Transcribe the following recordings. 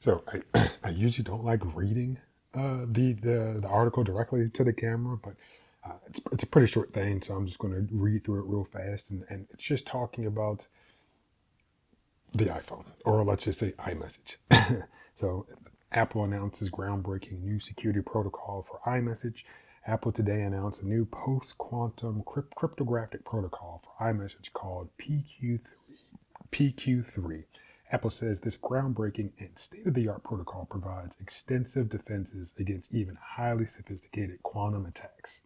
So I usually don't like reading the article directly to the camera, but it's a pretty short thing, so I'm just going to read through it real fast, and it's just talking about the iPhone, or let's just say iMessage. So Apple announces groundbreaking new security protocol for iMessage. Apple today announced a new post-quantum cryptographic protocol for iMessage called PQ3. Apple says this groundbreaking and state-of-the-art protocol provides extensive defenses against even highly sophisticated quantum attacks.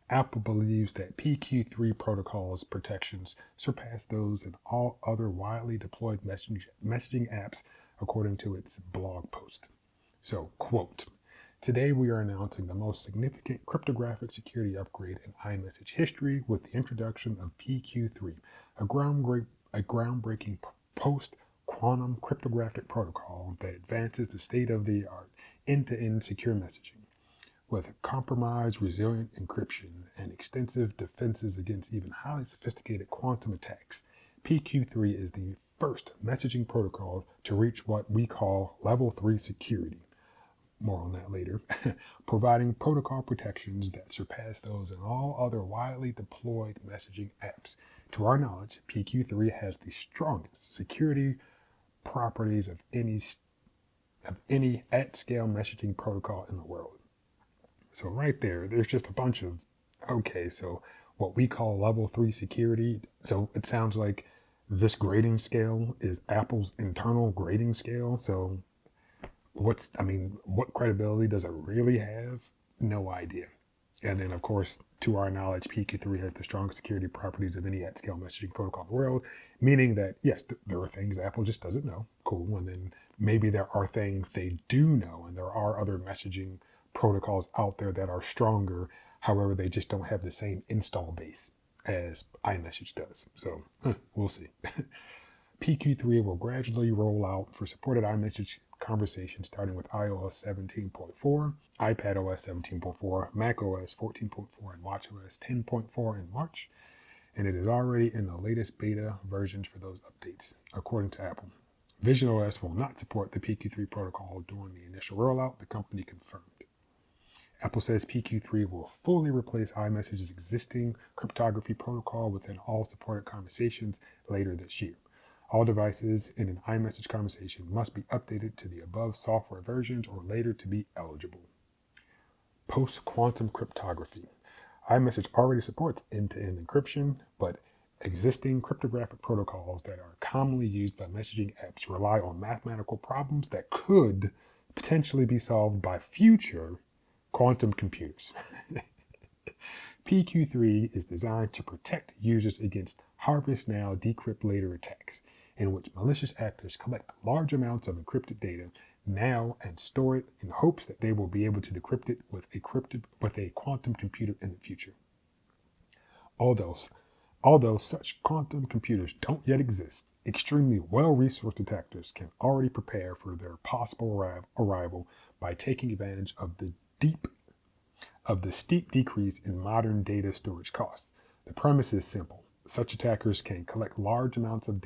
Apple believes that PQ3 protocol's protections surpass those in all other widely deployed messaging apps, according to its blog post. So, quote, today we are announcing the most significant cryptographic security upgrade in iMessage history with the introduction of PQ3, a groundbreaking post-quantum cryptographic protocol that advances the state-of-the-art end-to-end secure messaging. With compromised, resilient encryption and extensive defenses against even highly sophisticated quantum attacks, PQ3 is the first messaging protocol to reach what we call Level 3 security. More on that later. Providing protocol protections that surpass those in all other widely deployed messaging apps. To our knowledge, PQ3 has the strongest security properties of any at-scale messaging protocol in the world. So right there's just a bunch of, okay, so what we call level 3 security. So it sounds like this grading scale is Apple's internal grading scale. So what credibility does it really have? No idea. And then, of course, to our knowledge, PQ3 has the strongest security properties of any at-scale messaging protocol in the world, meaning that, yes, there are things Apple just doesn't know. Cool. And then maybe there are things they do know, and there are other messaging protocols out there that are stronger. However, they just don't have the same install base as iMessage does. So we'll see. PQ3 will gradually roll out for supported iMessage conversations starting with iOS 17.4, iPadOS 17.4, macOS 14.4, and watchOS 10.4 in March. And it is already in the latest beta versions for those updates, according to Apple. visionOS will not support the PQ3 protocol during the initial rollout, the company confirmed. Apple says PQ3 will fully replace iMessage's existing cryptography protocol within all supported conversations later this year. All devices in an iMessage conversation must be updated to the above software versions or later to be eligible. Post-quantum cryptography. iMessage already supports end-to-end encryption, but existing cryptographic protocols that are commonly used by messaging apps rely on mathematical problems that could potentially be solved by future quantum computers. PQ3 is designed to protect users against harvest now, decrypt later attacks, in which malicious actors collect large amounts of encrypted data now and store it in hopes that they will be able to decrypt it with a quantum computer in the future. Although such quantum computers don't yet exist, extremely well-resourced attackers can already prepare for their possible arrival by taking advantage of the steep decrease in modern data storage costs. The premise is simple. Such attackers can collect large amounts of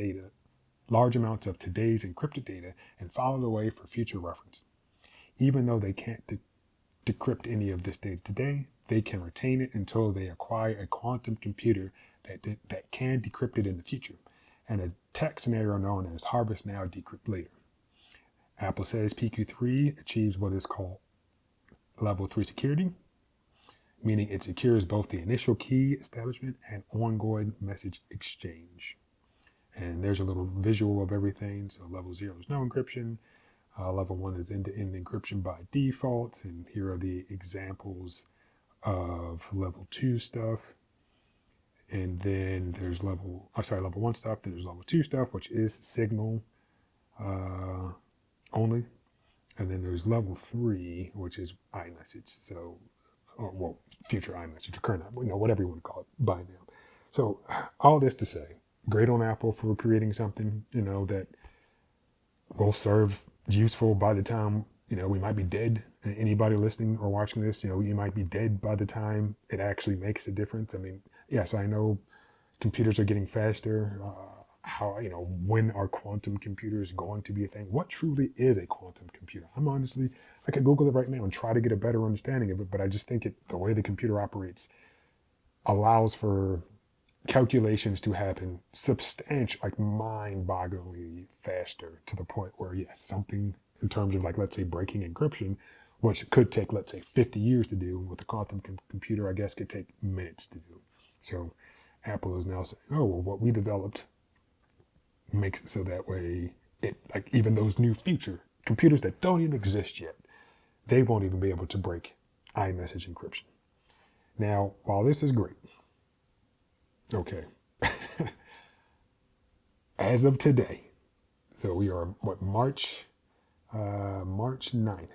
today's encrypted data and file it away for future reference. Even though they can't decrypt any of this data today, they can retain it until they acquire a quantum computer that can decrypt it in the future, an attack scenario known as harvest now, decrypt later. Apple says PQ3 achieves what is called level 3 security, meaning it secures both the initial key establishment and ongoing message exchange. And there's a little visual of everything. So level 0 is no encryption. Level 1 is end-to-end encryption by default. And here are the examples of level 2 stuff. And then there's level 1 stuff. Then there's level 2 stuff, which is signal only. And then there's level 3, which is iMessage. So, future iMessage, or current, whatever you want to call it by now. So all this to say, great on Apple for creating something, that will serve useful by the time, we might be dead. Anybody listening or watching this, you might be dead by the time it actually makes a difference. I mean, yes, I know computers are getting faster. how, when are quantum computers going to be a thing? What truly is a quantum computer? I could Google it right now and try to get a better understanding of it, but I just think the way the computer operates allows for calculations to happen substantial, like mind-bogglingly faster, to the point where, yes, something in terms of, like, let's say breaking encryption, which could take, let's say, 50 years to do, with a quantum computer, I guess, could take minutes to do. So Apple is now saying, oh, well, what we developed makes it so that way, like, even those new future computers that don't even exist yet, they won't even be able to break iMessage encryption. Now, while this is great, okay, as of today, so we are, March 9th,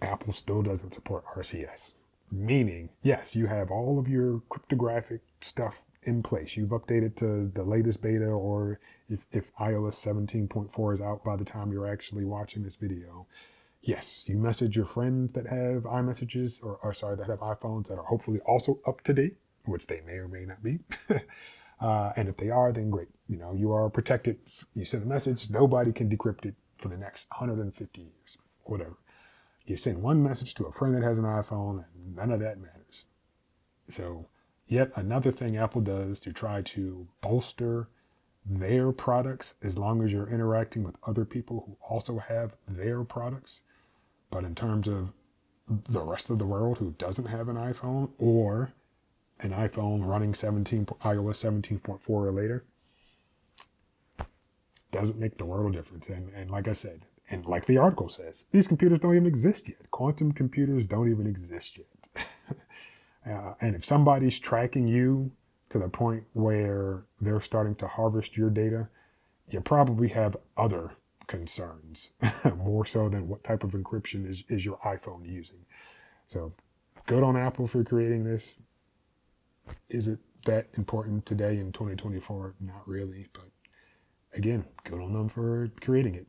Apple still doesn't support RCS. Meaning, yes, you have all of your cryptographic stuff in place. You've updated to the latest beta, or if iOS 17.4 is out by the time you're actually watching this video. Yes, you message your friends that have iMessages, or sorry, that have iPhones that are hopefully also up to date, which they may or may not be. And if they are, then great. You are protected. You send a message, nobody can decrypt it for the next 150 years, whatever. You send one message to a friend that has an iPhone, and none of that matters. So, yet another thing Apple does to try to bolster their products, as long as you're interacting with other people who also have their products. But in terms of the rest of the world who doesn't have an iPhone, or an iPhone running iOS 17.4 or later, doesn't make the world of difference. And like I said, and like the article says, these computers don't even exist yet. Quantum computers don't even exist yet. And if somebody's tracking you to the point where they're starting to harvest your data, you probably have other concerns, more so than what type of encryption is your iPhone using. So good on Apple for creating this. Is it that important today in 2024? Not really, but again, good on them for creating it.